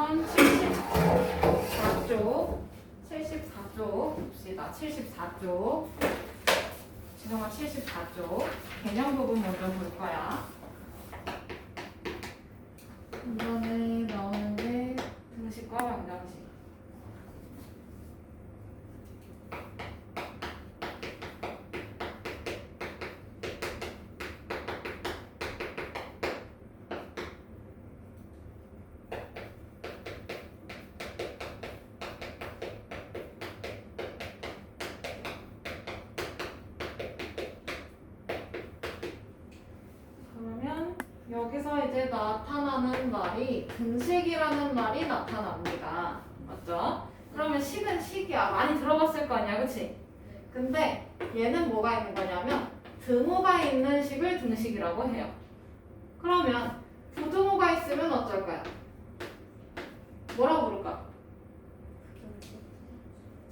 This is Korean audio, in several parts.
그러면 74쪽 봅시다. 74쪽 지성아 74쪽 개념 부분 먼저 볼 거야. 이번에 나오는 게 등식과 방정식. 여기서 이제 나타나는 말이 등식이라는 말이 나타납니다. 맞죠? 그러면 식은 식이야. 많이 들어봤을 거 아니야, 그치? 근데 얘는 뭐가 있는 거냐면 등호가 있는 식을 등식이라고 해요. 그러면 부등호가 있으면 어쩔 거야? 뭐라고 부를까?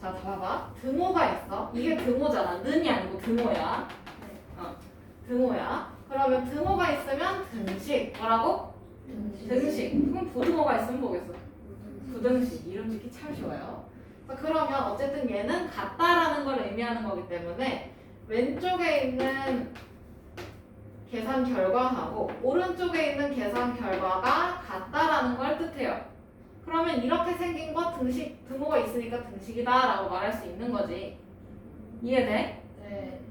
자, 봐봐. 등호가 있어. 이게 등호잖아. 는이 아니고 등호야. 등호야. 그러면 등호가 있으면 등식. 뭐라고? 등식. 그럼 부등호가 있으면 뭐겠어? 부등식. 이름 짓기 참 쉬워요. 그러면 어쨌든 얘는 같다라는 걸 의미하는 거기 때문에 왼쪽에 있는 계산 결과하고 오른쪽에 있는 계산 결과가 같다라는 걸 뜻해요. 그러면 이렇게 생긴 거 등식, 등호가 있으니까 등식이다라고 말할 수 있는 거지. 이해돼? 네.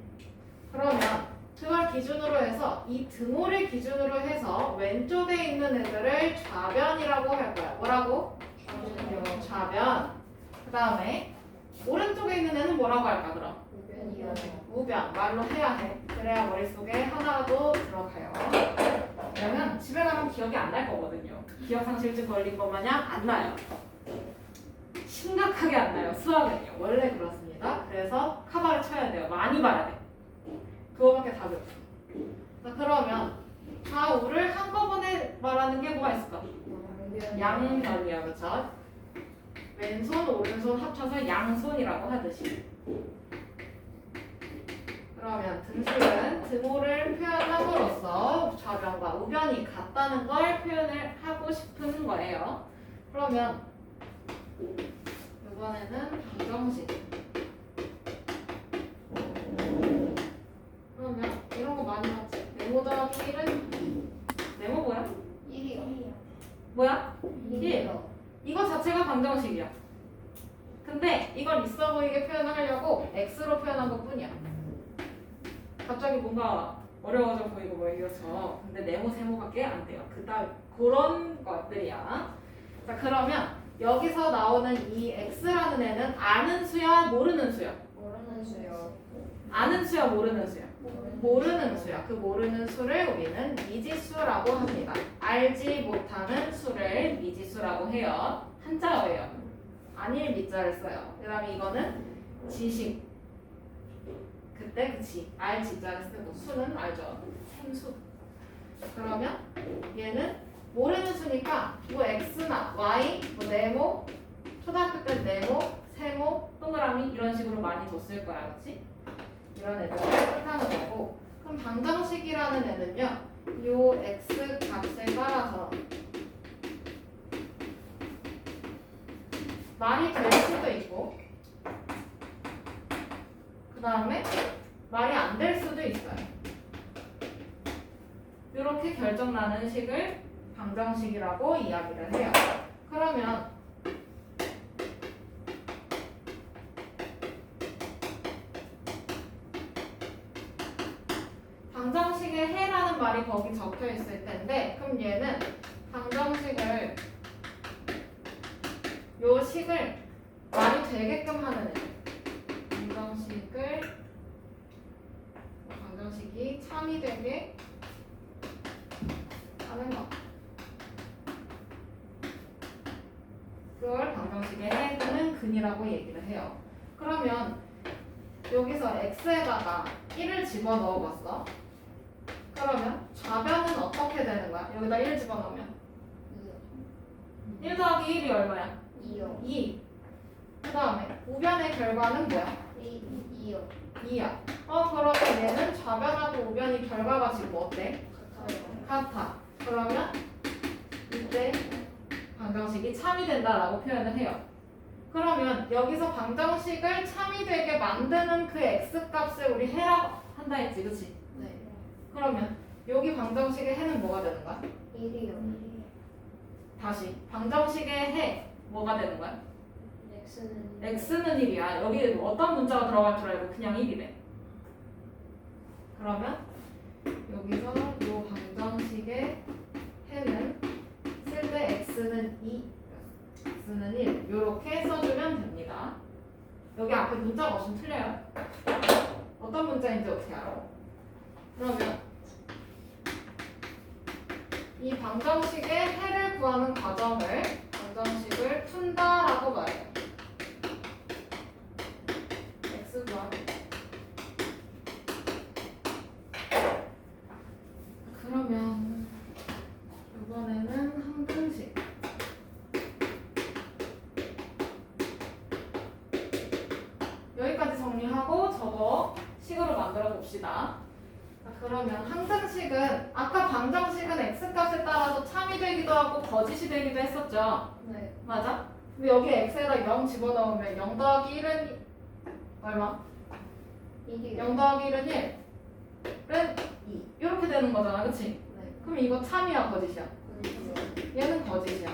그러면 그걸 기준으로 해서 이 등호를 기준으로 해서 왼쪽에 있는 애들을 좌변이라고 할 거야. 뭐라고? 좌변. 그 다음에 오른쪽에 있는 애는 뭐라고 할까 그럼? 우변. 말로 해야 해. 그래야 머릿속에 하나라도 들어가요. 그러면 집에 가면 기억이 안 날 거거든요. 기억상실증 걸린 것 마냥 안 나요. 심각하게 안 나요. 수학은요. 원래 그렇습니다. 그래서 카바를 쳐야 돼요. 많이 봐야 돼. 그거밖에 답이 없어. 자, 그러면 좌우를 한꺼번에 말하는 게 뭐가 있을까? 양변이야, 그렇죠? 왼손, 오른손 합쳐서 양손이라고 하듯이. 그러면 등식은 등호를 표현함으로써 좌변과 우변이 같다는 걸 표현을 하고 싶은 거예요. 그러면 이번에는 방정식. 그러면 이런 거 많이 봤지? 네모 더하기 1은 네모 뭐야? 1이요. 뭐야? 1. 이거 자체가 방정식이야. 근데 이걸 있어 보이게 표현하려고 x로 표현한 것 뿐이야. 갑자기 뭔가 어려워져 보이고 뭐 이래서. 근데 네모 세모밖에 안 돼요. 그런 것들이야. 자, 그러면 여기서 나오는 이 x라는 애는 아는 수야, 모르는 수야? 모르는 수요. 아는 수야, 모르는 수야? 모르는 수야. 그 모르는 수를 우리는 미지수라고 합니다. 알지 못하는 수를 미지수라고 해요. 한자어예요. 아닐 미자를 써요. 그 다음에 이거는 지식. 그때 그치. 알 지자를 쓰고 수는 알죠. 샘수. 그러면 얘는 모르는 수니까 뭐 x나 y, 뭐 네모, 초등학교 때 네모, 세모, 동그라미 이런 식으로 많이 뒀을 거야. 그치? 이런 애들을 뜻하는 거고, 그럼 방정식이라는 애는요, 요 x 값에 따라서 말이 될 수도 있고, 그 다음에 말이 안 될 수도 있어요. 이렇게 결정나는 식을 방정식이라고 이야기를 해요. 그러면 방정식의 해라는 말이 거기 적혀 있을 텐데, 그럼 얘는 방정식을 요 식을 말이 되게끔 하는 애. 방정식이 참이 되게 하는 거. 그걸 방정식의 해 또는 근이라고 얘기를 해요. 그러면 여기서 x에다가 1을 집어넣어 봤어. 그러면 좌변은 어떻게 되는 거야? 여기다 1 집어넣으면 1 더하기 1이 얼마야? 2요. 2. 그 다음에 우변의 결과는 뭐야? 2요. 2야. 그러면 얘는 좌변하고 우변이 결과가 지금 어때? 같아요. 같아. 그러면 이때 방정식이 방정식이 참이된다라고 표현을 해요. 그러면 여기서 방정식을 참이되게 만드는 그 x값을 우리 해라고 한다 했지, 그치? 네. 그러면 여기 방정식의 해는 뭐가 되는 거야? 1이요. 다시 방정식의 해 뭐가 되는 거야? x는 x는 1이야. 여기 어떤 문자가 들어갈 줄 알고 그냥 1이래. 그러면 여기서 이 방정식의 해는 쓸 때 x는 2, x는 1 이렇게 써주면 됩니다. 여기 앞에 문자가 없으면 틀려요. 어떤 문자인지 어떻게 알아? 그러면 이 방정식의 해를 구하는 과정을 방정식을 푼다라고 말해요. x 구하기. 그러면 이번에는 항등식. 여기까지 정리하고 저거 식으로 만들어 봅시다. 자, 그러면 항등식은 아까 방정식은 x값에 따라서 참이 되기도 하고 거짓이 되기도 했었죠. 네. 맞아? 근데 여기 x에다 0 집어넣으면 0 더하기 1은 얼마? 1이요. 0 더하기 1은 1은 2 이렇게 되는 거잖아, 그치? 네. 그럼 이거 참이야 거짓이야? 거짓이요. 얘는 거짓이야.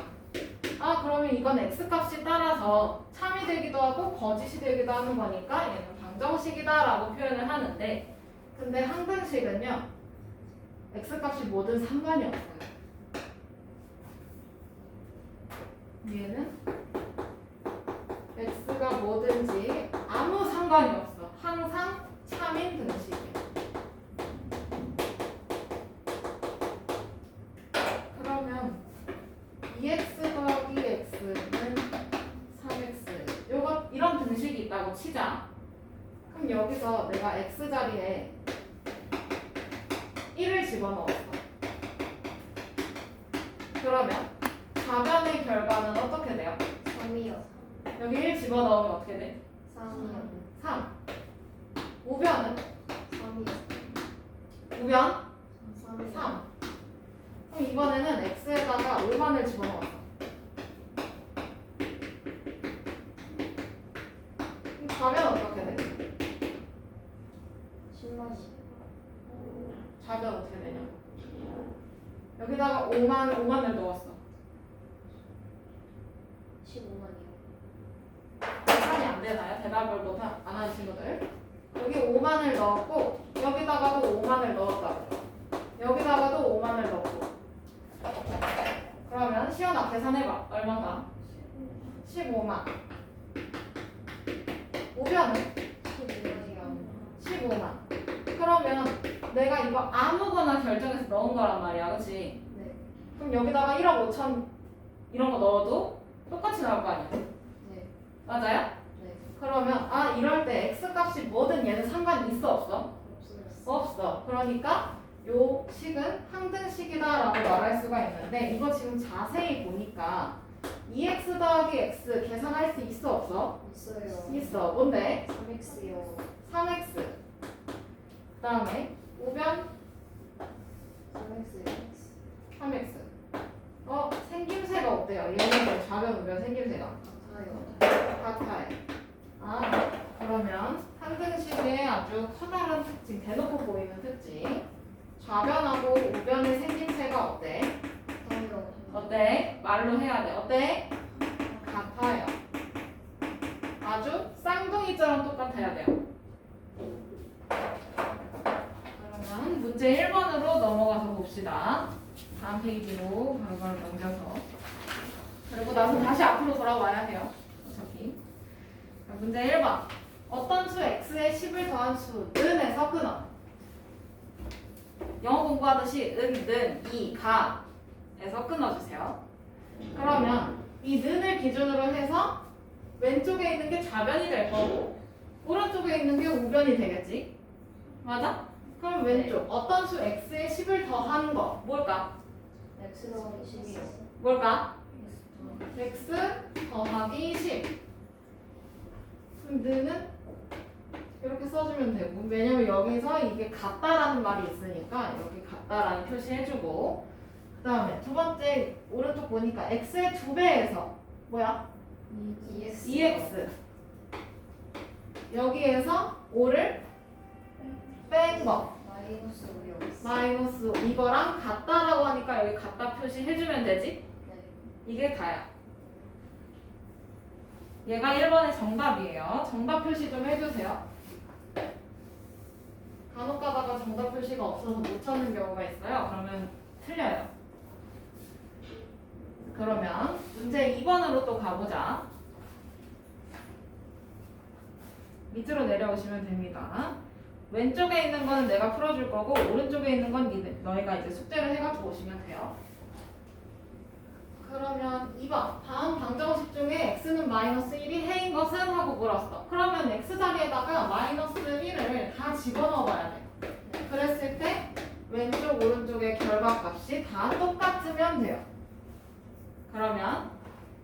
아 그러면 이건 x값이 따라서 참이 되기도 하고 거짓이 되기도 하는 거니까 얘는 방정식이다 라고 표현을 하는데, 근데 항등식은요 x값이 뭐든 상관이 없어요. 얘는 x가 뭐든지 아무 상관이 없어. 항상 참인 등식이에요. 그러면 2x 더하기 x는 3x 요거 이런 등식이 있다고 치자. 그럼 여기서 내가 x 자리에 1을 집어넣었어. 그러면 좌변의 결과는 어떻게 돼요? 3이요. 여기 1 집어넣으면 어떻게 돼? 3이요. 3. 우변은? 3이요. 우변? 3이요. 3. 그럼 이번에는 x에다가 5만을 집어넣었어. 그럼 좌변 어떻게 돼? 10만이요. 좌변 어떻게 되냐? 여기다가 5만을 넣었어. 15만이요. 계산이 안 되나요? 대답을 못 안 하는 친구들. 여기 5만을 넣었고 여기다가도 5만을 넣었다고. 여기다가도 5만을 넣고. 그러면 시연아 계산해봐. 얼마인가? 15만. 우변은 15만이요. 15만. 그러면 내가 이거 아무거나 결정해서 넣은 거란 말이야, 그렇지? 네. 그럼 여기다가 1억 5천 이런 거 넣어도 똑같이 나올 거 아니야? 네. 맞아요? 네. 그러면 아 이럴 때 x 값이 뭐든 얘는 상관이 있어 없어? 없어요. 없어. 그러니까 요 식은 항등식이다라고 말할 수가 있는데, 이거 지금 자세히 보니까 2x 더하기 x 계산할 수 있어 없어? 있어요. 있어. 뭔데? 3x요. 3x. 그 다음에 우변 3x요. 3x. 생김새가 어때요? 얘네들 좌변 우변 생김새가 같아요. 같아요. 아 그러면 항등식의 아주 커다란 특징, 대놓고 보이는 특징. 좌변하고 우변의 생김새가 어때? 같아요. 어때? 말로 해야 돼. 어때? 같아요. 아주 쌍둥이처럼 똑같아야 돼요. 그러면 문제 1번으로 넘어가서 봅시다. 다음 페이지로 바로바로 넘겨서. 그리고 나서 다시 앞으로 돌아와야 해요. 어차피. 자, 문제 1번. 어떤 수 x에 10을 더한 수는에서 끊어. 영어 공부하듯이 은, 이, 가에서 끊어주세요. 그러면 이 는을 기준으로 해서 왼쪽에 있는 게 좌변이 될 거고 오른쪽에 있는 게 우변이 되겠지? 맞아? 그럼 왼쪽 어떤 수 x에 10을 더한 거 뭘까? x 더하기 10이요. 뭘까? x 더하기 10. 그럼 는은 이렇게 써주면 되고, 왜냐면 여기서 이게 같다라는 말이 있으니까 여기 같다라는 표시 해주고, 그 다음에 두 번째 오른쪽 보니까 x의 2배에서 뭐야? EX 2x 여기에서 5를 뺀 거 마이너스 5요. 마이너스 5 이거랑 같다라고 하니까 여기 같다 표시해주면 되지? 네. 이게 다야. 얘가 1번의 정답이에요. 정답 표시 좀 해주세요. 간혹 가다가 정답 표시가 없어서 못 찾는 경우가 있어요. 그러면 틀려요. 그러면 문제 2번으로 또 가보자. 밑으로 내려오시면 됩니다. 왼쪽에 있는 거는 내가 풀어줄 거고 오른쪽에 있는 건 너희가 이제 숙제를 해가지고 오시면 돼요. 그러면 2번 다음 방정식 중에 x는 마이너스 1이 해인 것은? 하고 물었어. 그러면 x 자리에다가 마이너스 1을 다 집어넣어 봐야 돼. 그랬을 때 왼쪽 오른쪽의 결과값이 다 똑같으면 돼요. 그러면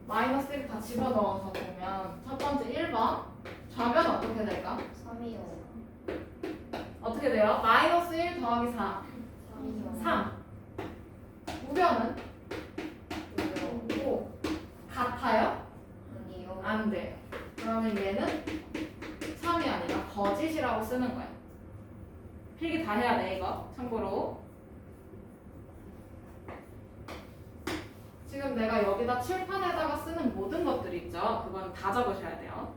마이너스 1 다 집어넣어서 보면 첫 번째 1번 좌변 어떻게 될까? 3이요. 어떻게 돼요? 마이너스 1 더하기 4 3이요. 3 우변은 5요. 5 같아요? 아니요. 안 돼요. 그러면 얘는 3이 아니라 거짓이라고 쓰는 거야. 필기 다 해야 돼 이거 참고로. 지금 내가 여기다 칠판에다가 쓰는 모든 것들 있죠? 그건 다 적으셔야 돼요.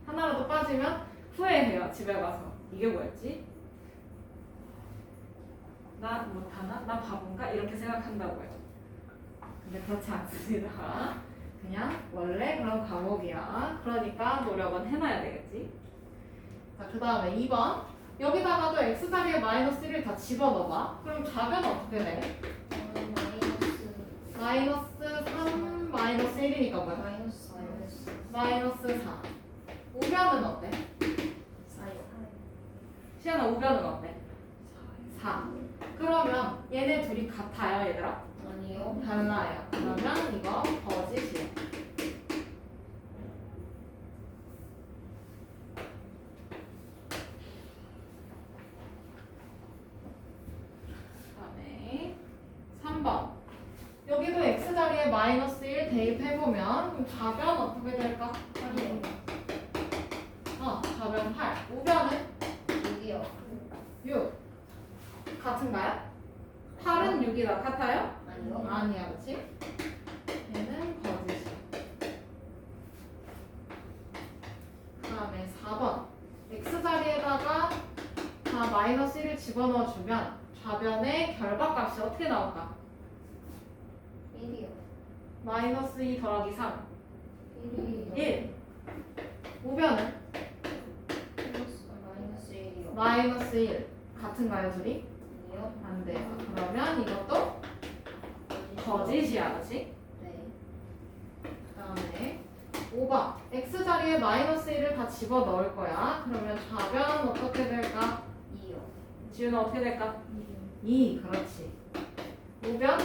하나라도 빠지면 후회해요. 집에 가서. 이게 뭐였지? 나 못하나? 나 바본가? 이렇게 생각한다고요. 근데 그렇지 않습니다. 그냥 원래 그런 과목이야. 그러니까 노력은 해놔야 되겠지. 자, 그 다음에 2번. 여기다가도 x자리에 마이너스 1을 다 집어넣어봐. 그럼 좌변은 어떻게 돼? 마이너스 3 마이너스 1이니까 뭐야? 마이너스 마이너스 4. 우변은 어때? 4요. 시연아 우변은 어때? 4. 그러면 얘네 둘이 같아요 얘들아? 아니요. 달라요. 그러면 이거 거짓이에요. 그다음에 3번. 여기도 x자리에 마이너스 1 대입해보면 그럼 좌변 어떻게 될까? 8이요. 좌변 8. 우변은 6이요. 6. 같은가요? 8은 6이다. 같아요? 아니요. 아니야, 그치? 얘는 거짓이야. 그 다음에 4번. x자리에다가 다 마이너스 1을 집어넣어주면 좌변의 결과값이 어떻게 나올까? 1이요. 마이너스 2 더하기 3. 1이요. 1. 우변은 마이너스 1이요. 마이너스 1. 같은가요, 둘이? 아니요. 안 돼요. 그러면 이것도 거짓이야, 그치? 네. 그 다음에 5번. x자리에 마이너스 1을 다 집어넣을 거야. 그러면 좌변은 어떻게 될까? 2요. 지우는 어떻게 될까? 2요. 2. 그렇지. 우변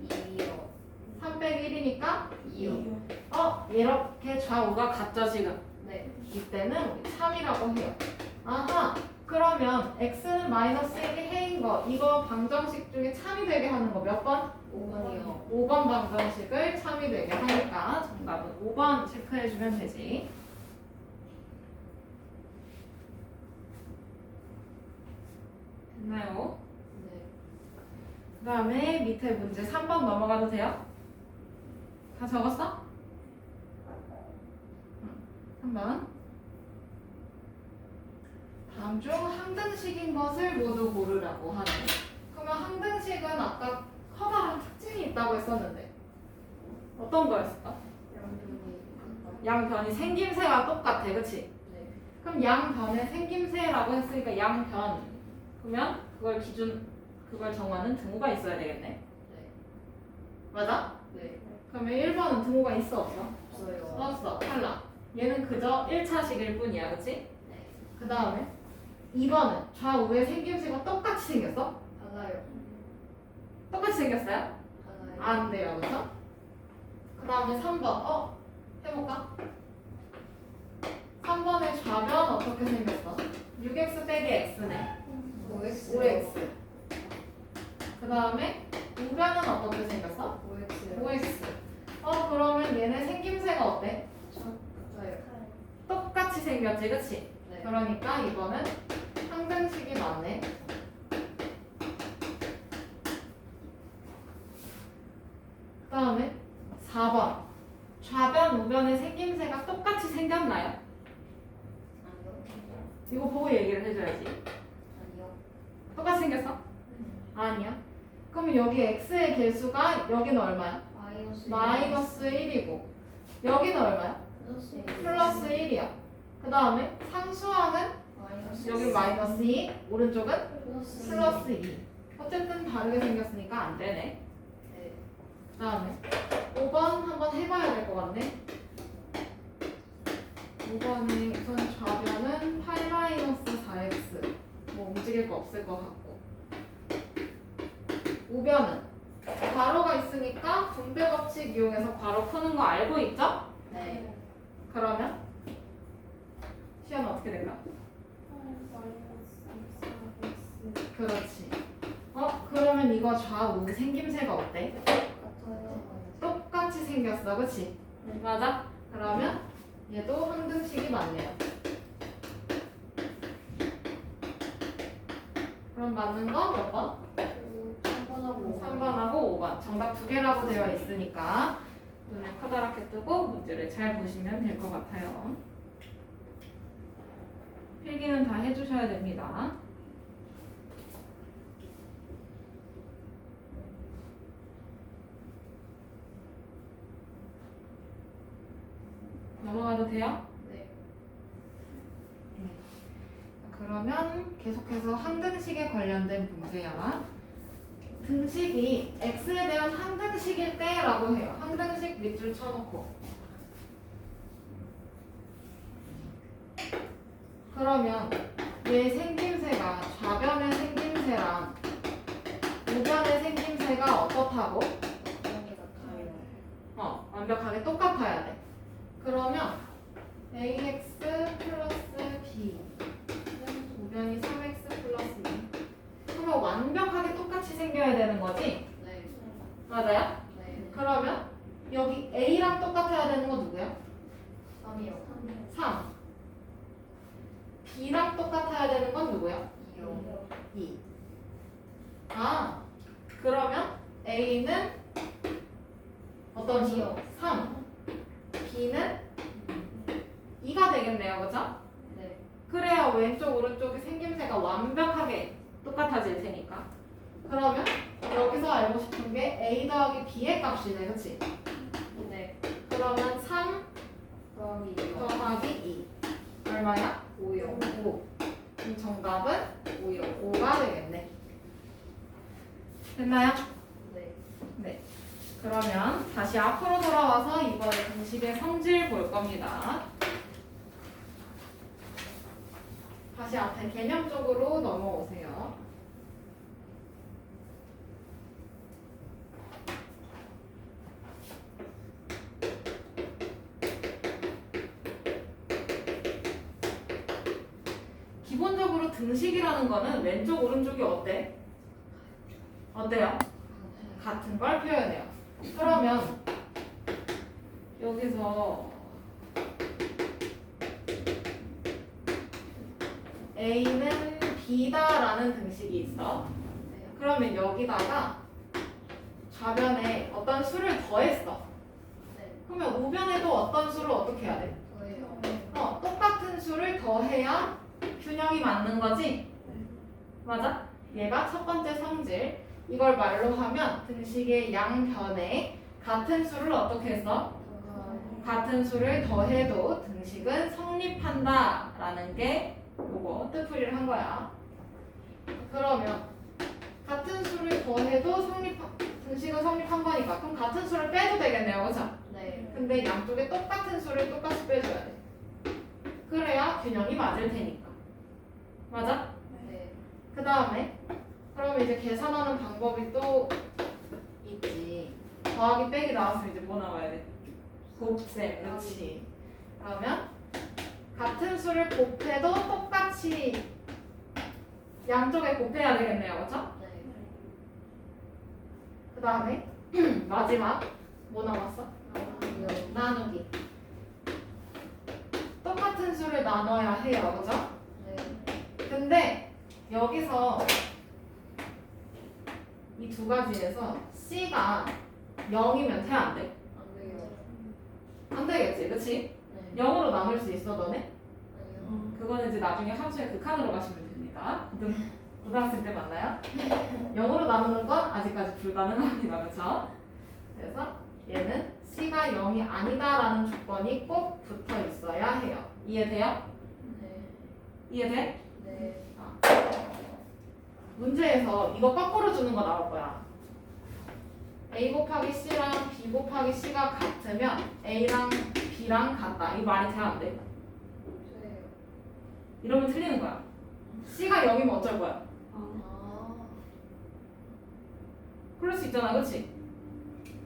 2요. 3 빼기 1이니까 2요. 이렇게 좌우가 같죠, 지금? 네. 이때는 우리 3이라고 해요. 아하. 그러면 x는 마이너스 1이 해인 거 이거 방정식 중에 참이 되게 하는 거 몇 번? 5번이요. 5번 방정식을 참이 되게 하니까 정답은 5번 체크해주면 되지. 됐나요? 네. 그 다음에 밑에 문제 3번 넘어가도 돼요? 다 적었어? 3번. 다음 중 항등식인 것을 모두 고르라고 하네. 그러면 항등식은 아까 커다란 특징이 있다고 했었는데 어떤 거였을까? 양변이 생김새가 똑같아, 그치? 네. 그럼 양변의 생김새라고 했으니까 양변. 그러면 그걸 정하는 등호가 있어야 되겠네. 네. 맞아? 네. 그러면 1번은 등호가 있어, 없어? 없어요. 없어, 탈락. 얘는 그저 1차식일 뿐이야, 그치? 네. 그 다음에 2번은 좌우의 생김새가 똑같이 생겼어? 달라요. 똑같이 생겼어요? 달라요. 안 돼요, 그쵸? 그 다음에 3번, 해볼까? 3번의 좌변 어떻게 생겼어? 6x 빼기 x네. 5x. 5x. 그 다음에 우변은 어떻게 생겼어? OX. OX. 그러면 얘네 생김새가 어때? 같아요. 똑같이 생겼지, 그치? 네. 그러니까 이거는 항등식이 맞네. 그 다음에 4번. 좌변, 우변의 생김새가 똑같이 생겼나요? 아니요. 이거 보고 얘기를 해줘야지. 아니요. 똑같이 생겼어? 아니야. 그러면 여기 x의 개수가 여기는 얼마야? 마이너스 1이고 여기는 얼마야? 플러스 1이야. 그 다음에 상수항은 여기 마이너스 2, 오른쪽은 플러스 2. 어쨌든 다르게 생겼으니까 안 되네. 네. 그 다음에 5번 한번 해봐야 될 것 같네. 5번의 우선 좌변은 8-4x. 뭐 움직일 거 없을 것 같고. 우변은 괄호가 있으니까 분배 법칙 이용해서 괄호 푸는 거 알고 있죠? 네. 그러면 시험은 어떻게 될까? 그렇지. 그러면 이거 좌우 생김새가 어때? 같아요. 똑같이 생겼어, 그치? 맞아? 그러면 얘도 항등식이 맞네요. 그럼 맞는 거 몇 번? 3번하고 3번하고 5번. 정답 두 개라고 되어 있으니까 눈을 커다랗게 뜨고 문제를 잘 보시면 될 것 같아요. 필기는 다 해주셔야 됩니다. 넘어가도 돼요? 네. 그러면 계속해서 항등식에 관련된 문제야. 등식이 x에 대한 항등식일 때라고 해요. 항등식 밑줄 쳐놓고. 그러면 얘 생김새가 좌변의 생김새랑 우변의 생김새가 어떻다고? 그런 게 같아요. 완벽하게 똑같아야 돼. 그러면 ax 플러스 b 우변이 3x 플러스 2. 그러면 완벽하게 똑같이 생겨야 되는 거지? 네. 맞아요? 네. 그러면 여기 a랑 똑같아야 되는 건 누구야? 3이요. 3. b랑 똑같아야 되는 건 누구야? 2요. 2. 그러면 a는 어떤 수? 이요. 3. b는 2가 되겠네요, 그죠? 네. 그래야 왼쪽 오른쪽이 생김새가 완벽하게 똑같아질 테니까. 그러면 여기서 알고 싶은 게 a 더하기 b의 값이네, 그치? 네. 그러면 3 더하기 2요. 더하기 2 얼마야? 5요. 5. 그럼 정답은 5요. 5가 되겠네. 됐나요? 네. 네. 그러면 다시 앞으로 돌아와서 이번에 등식의 성질 볼 겁니다. 다시 앞에 개념 쪽으로 넘어오세요. 기본적으로 등식이라는 거는 왼쪽 오른쪽이 어때? 어때요? 같은 걸 표현해요. 그러면 여기서 A는 B다라는 등식이 있어. 네. 그러면 여기다가 좌변에 어떤 수를 더했어. 네. 그러면 우변에도 어떤 수를 어떻게 해야 돼? 저예요. 똑같은 수를 더해야 균형이 맞는 거지? 맞아? 얘가 첫 번째 성질. 이걸 말로 하면 등식의 양변에 같은 수를 어떻게 했어? 같은 수를 더해도 등식은 성립한다 라는 게 요거 뜻풀이를 한 거야. 그러면 같은 수를 더해도 등식은 성립한 거니까 그럼 같은 수를 빼도 되겠네요, 그죠? 네. 근데 양쪽에 똑같은 수를 똑같이 빼줘야 돼. 그래야 균형이 맞을 테니까. 맞아? 네. 그 다음에 그러면 이제 계산하는 방법이 또 있지. 더하기 빼기 나왔으면 이제 뭐 나와야 돼? 곱셈, 그렇지. 그러면 같은 수를 곱해도 똑같이 양쪽에 곱해야 되겠네요, 그렇죠? 네. 다음에 마지막 뭐 남았어? 나누기. 똑같은 수를 나눠야 해요, 그죠? 네. 근데 여기서 이 두 가지에서 C가 0이면 돼, 안 돼? 안 돼요. 안 되겠지, 그치? 네. 0으로 남을 수 있어, 너네? 아니요. 그거는 이제 나중에 함수의 극한으로 가시면 됩니다. 고등학생 때 만나요? 0으로 나누는 건 아직까지 불가능합니다, 그쵸? 그래서 얘는 C가 0이 아니다라는 조건이 꼭 붙어 있어야 해요. 이해돼요? 네. 이해돼? 네. 문제에서 이거 거꾸로 주는 거 나올 거야. A 곱하기 C랑 B 곱하기 C가 같으면 A랑 B랑 같다. 이 말이 돼, 안 돼? 돼요. 이러면 틀리는 거야. C가 0이면 어쩔 거야? 아. 그럴 수 있잖아, 그치?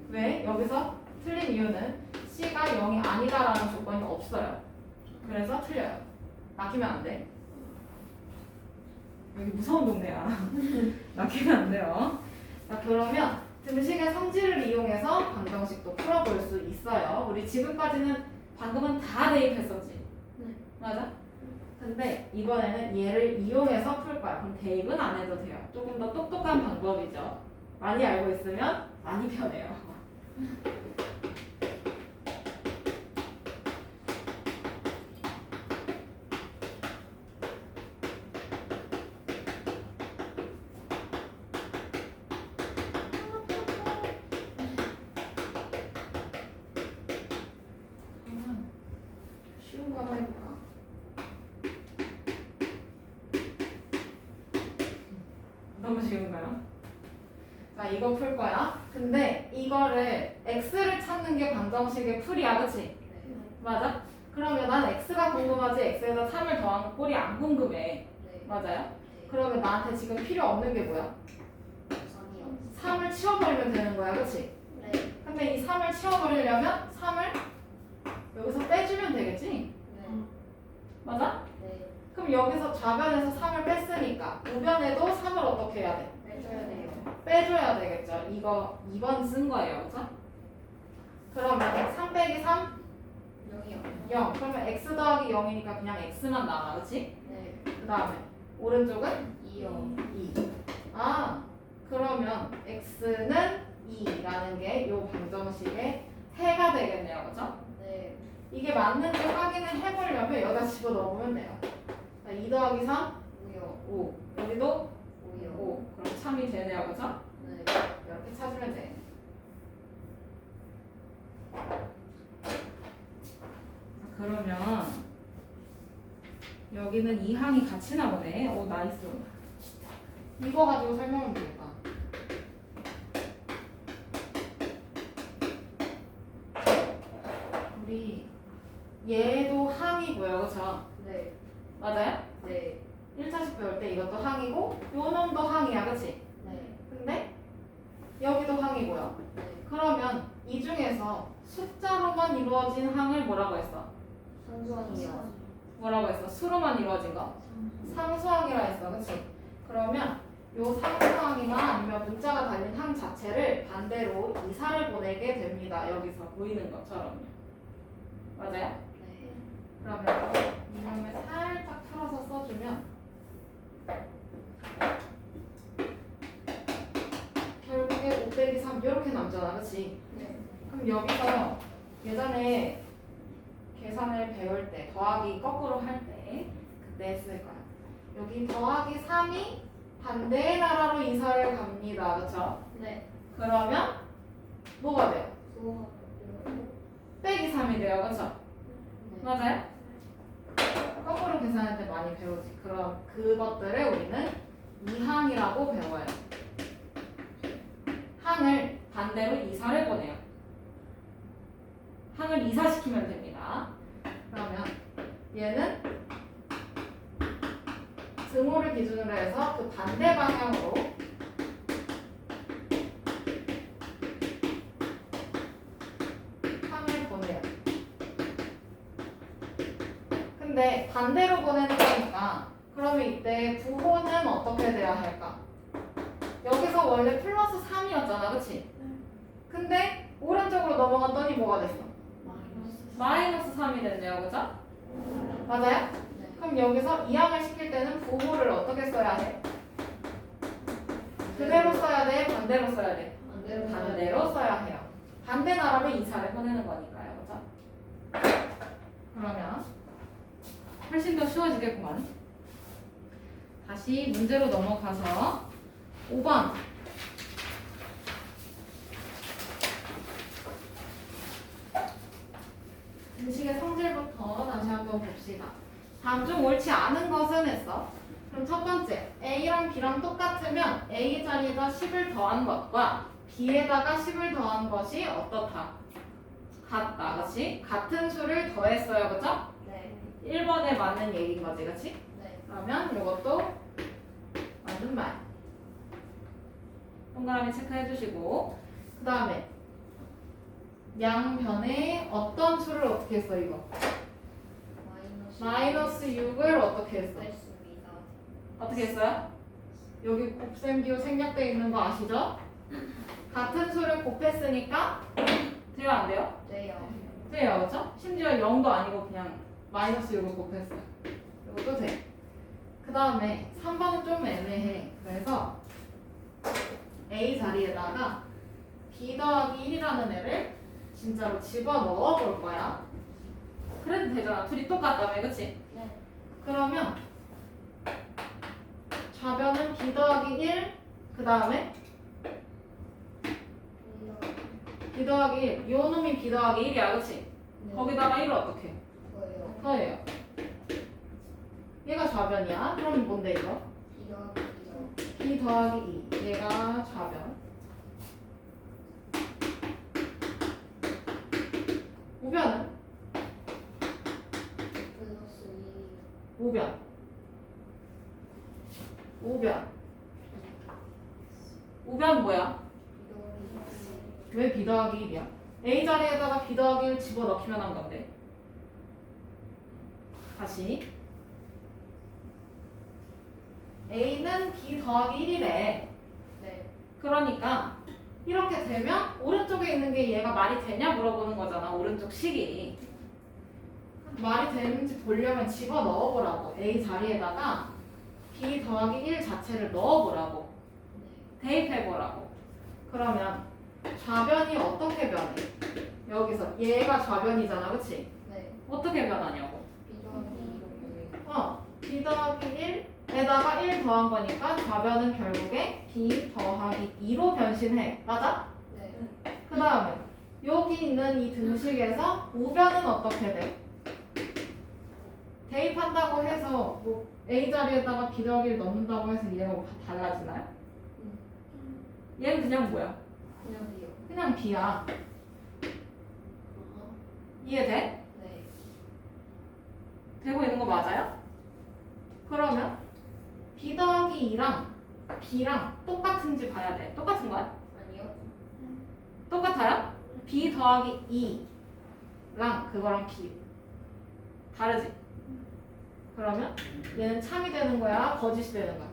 왜? 여기서 틀린 이유는 C가 0이 아니다라는 조건이 없어요. 그래서 틀려요. 막히면 안 돼. 여기 무서운 동네야. 막히면 안 돼요. 자, 그러면 등식의 성질을 이용해서 방정식도 풀어볼 수 있어요. 우리 지금까지는 방금은 다 대입했었지. 네. 맞아? 근데 이번에는 얘를 이용해서 풀 거야. 그럼 대입은 안 해도 돼요. 조금 더 똑똑한 방법이죠. 많이 알고 있으면 많이 편해요. 쉬운 거 한번 해볼까? 너무 쉬운가요? 자, 이거 풀 거야. 근데 이거를 x를 찾는 게 방정식의 풀이야, 그치? 네. 맞아? 그러면 난 x가 궁금하지 x에다 3을 더한 꼴이 안 궁금해. 네. 맞아요? 네. 그러면 나한테 지금 필요 없는 게 뭐야? 아니요. 3을 치워버리면 되는 거야, 그치? 네. 근데 이 3을 치워버리려면 3을 여기서 빼주면 되겠지? 네. 맞아? 네. 그럼 여기서 좌변에서 3을 뺐으니까 우변에도 3을 어떻게 해야 돼? 빼줘야 돼요. 빼줘야 되겠죠. 이거 2번 쓴 거예요. 그죠? 그러면 3 빼기 3? 0이요. 0. 그러면 x 더하기 0이니까 그냥 x만 남아. 그치? 네. 그 다음에 오른쪽은 2요. 2. 아, 그러면 x는 2라는 게 요 방정식의 해가 되겠네요. 그죠? 네. 이게 맞는지 확인을 해보려면 여기다 집어넣으면 돼요. 자, 2 더하기 3? 5요. 5. 여기도 5요. 5. 그럼 3이 되네요. 그죠? 네. 이렇게 찾으면 돼. 그러면 여기는 2항이 같이 나오네. 오, 나이스. 이거 가지고 설명하면 되겠다. 우리 얘도 항이고요. 그쵸? 네. 맞아요? 네. 1차식 배울 때 이것도 항이고 요 놈도 항이야. 그치? 네. 근데 여기도 항이고요. 네. 그러면 이 중에서 숫자로만 이루어진 항을 뭐라고 했어? 상수항이요. 뭐라고 했어? 수로만 이루어진 거? 상수항이라 했어. 그치? 그러면 요 상수항이나 아니면 문자가 달린 항 자체를 반대로 이사를 보내게 됩니다. 여기서 보이는 것처럼요. 맞아요? 네. 그러면 이놈을 살짝 풀어서 써주면 결국에 5 빼기 3 이렇게 남잖아. 그치? 네. 그럼 여기서 예전에 계산을 배울 때 더하기 거꾸로 할 때 그때 했을 거야. 여기 더하기 3이 반대의 나라로 이사를 갑니다. 그쵸? 네. 그러면 뭐가 돼요? 수학. 빼기 3이 돼요. 그쵸? 네. 맞아요? 거꾸로 계산할 때 많이 배우지. 그럼 그것들을 우리는 이항이라고 배워요. 항을 반대로 이사를 보내요. 항을 이사시키면 됩니다. 그러면 얘는 등호를 기준으로 해서 그 반대 방향으로 항을 보내요. 근데 반대로 보내는 거니까 그러면 이때 부호는 어떻게 돼야 할까? 여기서 원래 플러스 3이었잖아, 그치? 근데 오른쪽으로 넘어갔더니 뭐가 됐어? 마이너스 3이 됐네요, 그죠? 맞아요? 네. 그럼 여기서 이항을 시킬 때는 부호를 어떻게 써야 해? 그대로 써야 돼? 반대로 써야 돼? 반대로 써야 해요. 반대 나라로 이사를 보내는 거니까요, 그죠? 그러면 훨씬 더 쉬워지겠구만. 다시 문제로 넘어가서 5번. 등식의 성질부터 다시 한번 봅시다. 다음 중 옳지 않은 것은 했어. 그럼 첫 번째, A랑 B랑 똑같으면 A 자리에다 10을 더한 것과 B에다가 10을 더한 것이 어떻다? 같다, 그치? 같은 수를 더했어요, 그죠? 네. 1번에 맞는 얘기인 거지, 그치? 네. 그러면 이것도 맞는 말. 동그라미 체크해 주시고, 그 다음에 양변에 어떤 수를 어떻게 했어, 이거? 마이너스 6을 어떻게 했어? 했습니다. 어떻게 했어요? 여기 곱셈기호 생략되어 있는 거 아시죠? 같은 수를 곱했으니까 돼요, 안 돼요? 돼요. 돼요, 그죠? 심지어 0도 아니고 그냥 마이너스 6을 곱했어요. 이것도 돼. 그 다음에 3번은 좀 애매해. 그래서 A 자리에다가 B 더하기 1이라는 애를 진짜로 집어넣어 볼 거야. 그래도 되잖아. 둘이 똑같다며, 그치? 네. 그러면 좌변은 B 더하기 1, 그 다음에 B 더하기 1. 요 놈이 B 더하기 1이야, 그치? 네. 거기다가 1을 어떻게 해? 뭐예요? 더해요. 얘가 좌변이야. 그럼 뭔데 이거? 이거 B 더하기 2. 얘가 좌변. 우변은? 플러스 우변. 우변. 우변 뭐야? 2. 왜 B 더하기 1이야? A 자리에다가 B 더하기 1 집어넣기만 한 건데. 다시. A는 B 더하기 1이래. 네. 그러니까 이렇게 되면 오른쪽에 있는 게 얘가 말이 되냐 물어보는 거잖아. 오른쪽 식이. 말이 되는지 보려면 집어 넣어보라고. A 자리에다가 B 더하기 1 자체를 넣어보라고. 대입해보라고. 그러면 좌변이 어떻게 변해? 여기서 얘가 좌변이잖아, 그치? 네. 어떻게 변하냐고. B 더하기 2로 B 더하기 1에다가 1 더한 거니까 좌변은 결국에 B 더하기 2로 변신해. 맞아? 네. 그 다음에 여기 있는 이 등식에서 우변은 어떻게 돼? 대입한다고 해서 뭐 A 자리에다가 B 더하기 1 넣는다고 해서 얘가 뭐 달라지나요? 얘는 그냥 뭐야? 그냥 B요. 그냥 B야. 이해돼? 네. 되고 있는 거 맞아요? 그러면 B 더하기 2랑 B랑 똑같은지 봐야 돼. 똑같은 거야? 아니요. 똑같아요? B 더하기 2랑 그거랑 B 다르지? 그러면 얘는 참이 되는 거야? 거짓이 되는 거야?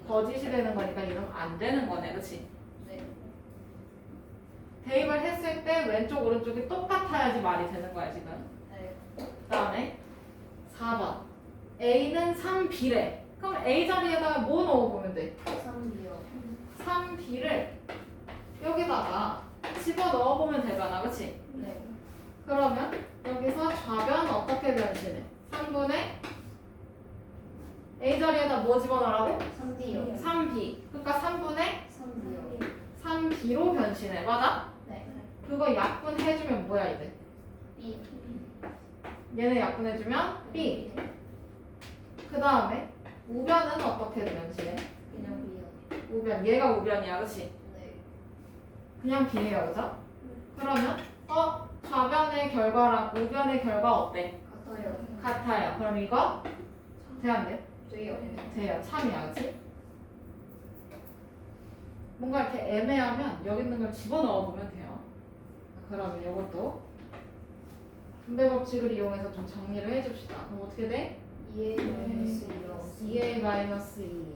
거짓이 되는 거니까 이건 안 되는 거네, 그치? 네. 대입을 했을 때 왼쪽 오른쪽이 똑같아야지 말이 되는 거야, 지금. 네. 그 다음에 4번 A는 3B래. 그럼 A 자리에다가 뭐 넣어보면 돼? 3B요. 3B를 여기다가 집어 넣어보면 되잖아, 그치? 네. 그러면 여기서 좌변 어떻게 변신해? 3분의 A 자리에다 뭐 집어넣으라고? 3B요. 3B. 그러니까 3분의 3B요. 3B로 변신해. 맞아? 네. 그거 약분해주면 뭐야 이제? B. 얘네 약분해주면 B. 그 다음에 우변은 어떻게 변신해? 그냥 B요. 우변. 얘가 우변이야, 그치? 네. 그냥 B예요, 그죠? 그러면 좌변의 결과랑 우변의 결과 어때? 같아요. 같아요. 그럼 이거 돼, 안 돼? 돼요. 돼요. 참이야, 그치? 뭔가 이렇게 애매하면 여기 있는 걸 집어넣어 보면 돼요. 그러면 이것도 분배 법칙을 이용해서 좀 정리를 해줍시다. 그럼 어떻게 돼? 2A 마이너스 2요. 2a 마이너스 2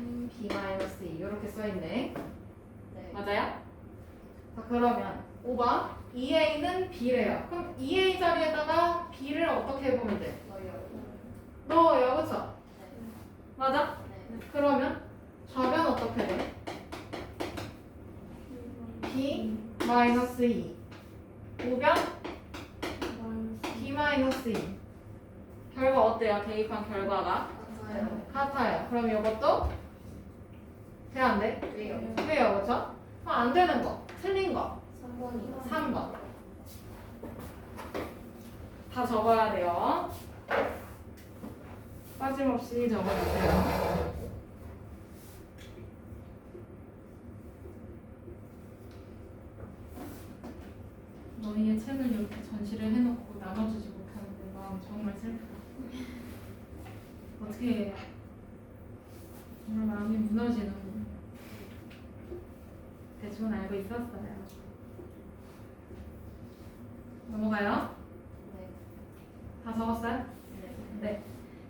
b-2 이렇게 써있네. 네. 맞아요? 자 그러면 5번 2a는 b래요. 그럼 2a 자리에다가 b를 어떻게 해보면 돼? 넣어요. 그쵸? 맞아? 네. 그러면 좌변 어떻게 돼? b-2 우변 b-2 결과 어때요? 대입한 결과가 맞아요. 같아요. 그럼 이것도 돼? 안 돼? 왜요? 돼요. 그쵸? 그럼 안 되는 거 틀린 거 3번이요. 3번 다 적어야 돼요. 빠짐없이 적어주세요. 너희의 책을 이렇게 전시를 해놓고 나눠주지 못하는 내 마음 정말 슬프다. 어떻게 해요? 정말 마음이 무너지는. 대충 알고 있었어요. 넘어가요? 네. 다 적었어요? 네. 네.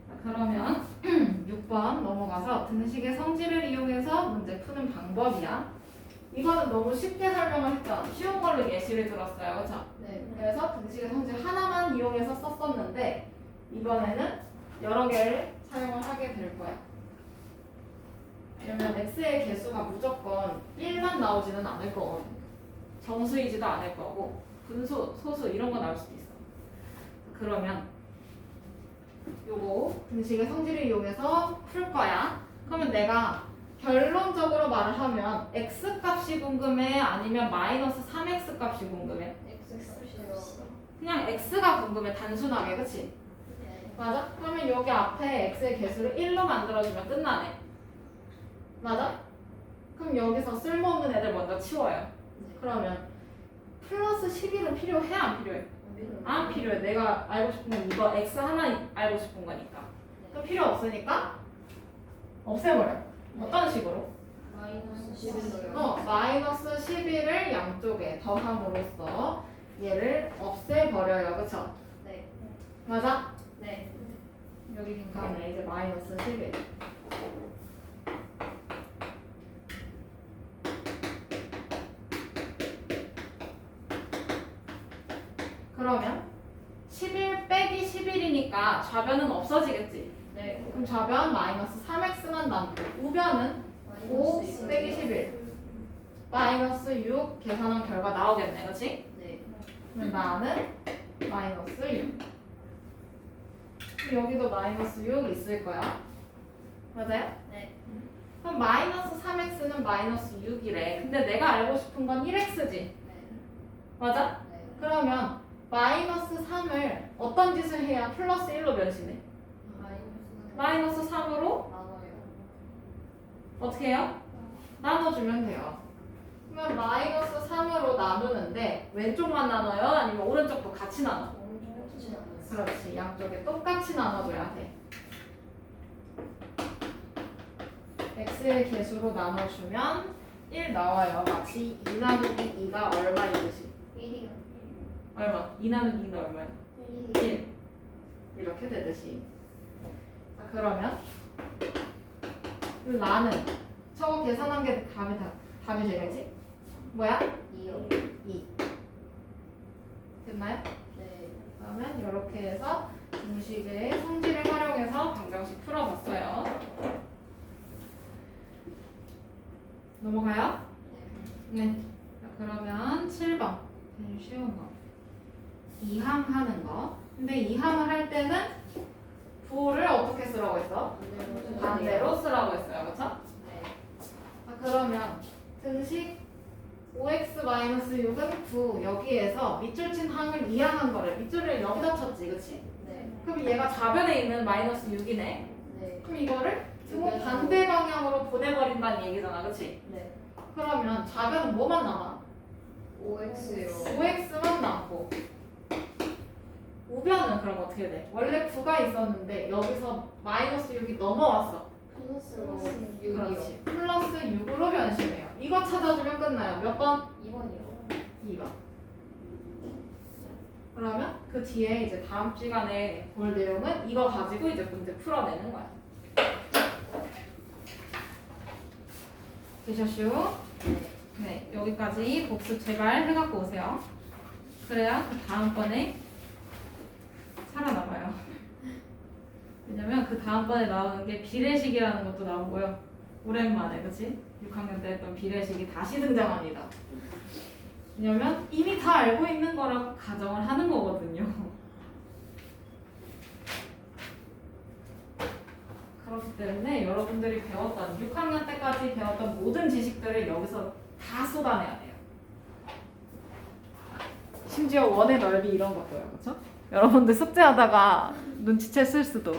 자, 그러면 6번 넘어가서 등식의 성질을 이용해서 문제 푸는 방법이야. 이거는 너무 쉽게 설명을 했잖아. 쉬운 걸로 예시를 들었어요. 그렇죠? 네. 그래서 등식의 성질 하나만 이용해서 썼었는데 이번에는 여러 개를 사용을 하게 될 거야. 그러면 x의 개수가 무조건 1만 나오지는 않을 거고 정수이지도 않을 거고 분수, 소수 이런 거 나올 수도 있어. 그러면 요거 등식의 성질을 이용해서 풀 거야. 그러면 내가 결론적으로 말을 하면 x 값이 궁금해? 아니면 마이너스 3x 값이 궁금해? X요. 그냥 x가 궁금해. 단순하게. 그치? 네. 맞아? 그러면 여기 앞에 x의 개수를 1로 만들어주면 끝나네. 맞아? 그럼 여기서 쓸모없는 애들 먼저 치워요. 네. 그러면 플러스 11은 필요해? 안 필요해? 안 필요해. 내가 알고 싶은 건 이거 x 하나 알고 싶은 거니까. 그럼 필요 없으니까 없애버려. 어떤 식으로? 마이너스 11이요. 마이너스 11을 양쪽에 더함으로써 얘를 없애버려요. 그쵸? 네. 맞아? 네. 여기 빈칸에 이제 마이너스 11. 그러면 11 빼기 11이니까 좌변은 없어지겠지? 네. 그럼 좌변 마이너스 3x만 남고 우변은 5 빼기 11 마이너스 6 계산한 결과 나오겠네. 그치? 네. 그럼 나는 마이너스 6 여기도 마이너스 6 있을 거야. 맞아요? 네. 그럼 마이너스 3x는 마이너스 6이래. 근데 내가 알고 싶은 건 1x지. 네. 맞아? 네. 그러면 마이너스 3을 어떤 짓을 해야 플러스 1로 변신해? 마이너스 3으로 나눠요. 어떻게 해요? 나눠주면 돼요. 그러면 마이너스 3으로 나누는데 왼쪽만 나눠요? 아니면 오른쪽도 같이 나눠? 오른쪽 않았어요. 그렇지. 양쪽에 똑같이 나눠줘야 돼. x의 개수로 나눠주면 1 나와요. 마치 2 나누기 2가 얼마이듯이. 1이요. 얼마? 2 나누기 2는 얼마야? 1 이렇게 되듯이. 자 그러면 나는 저거 계산한 게 답이 되겠지? 뭐야? 2요. 2 됐나요? 네. 그러면 이렇게 해서 등식의 성질을 활용해서 방정식 풀어봤어요. 넘어가요? 네. 자, 그러면 7번 제일 쉬운 거 이항하는 거. 근데 이항을 할 때는 부호를 어떻게 쓰라고 했어? 반대로 쓰라고 했어요. 그쵸? 네. 자, 그러면 등식 5x-6은 9 여기에서 밑줄 친 항을 이항한 거를 밑줄을 여기다 쳤지. 그치? 네. 그럼 얘가 좌변에 있는 마이너스 6이네. 네. 그럼 이거를 등호 반대 방향으로 보내버린다는 얘기잖아. 그치? 네. 그러면 좌변은 뭐만 남아? 5x요. 5x만 남고 우변은 그럼 어떻게 돼? 원래 9가 있었는데 여기서 마이너스 6이 넘어왔어. 플러스로 그렇지. 6이요. 플러스 6으로 변신해요. 이거 찾아주면 끝나요. 몇 번? 2번이요. 2번. 그러면 그 뒤에 이제 다음 시간에 볼 내용은 이거 가지고 이제 문제 풀어내는 거야. 되셨슈? 네, 여기까지 복습 제발 해갖고 오세요. 그래야 그 다음번에 살아남아요. 왜냐면 그 다음번에 나오는 게 비례식이라는 것도 나오고요. 오랜만에, 그치? 6학년 때 했던 비례식이 다시 등장합니다. 왜냐면 이미 다 알고 있는 거라고 가정을 하는 거거든요. 그렇기 때문에 여러분들이 배웠던 6학년 때까지 배웠던 모든 지식들을 여기서 다 쏟아내야 돼요. 심지어 원의 넓이 이런 것도요, 그렇죠? 여러분들 숙제하다가 눈치챘을 수도.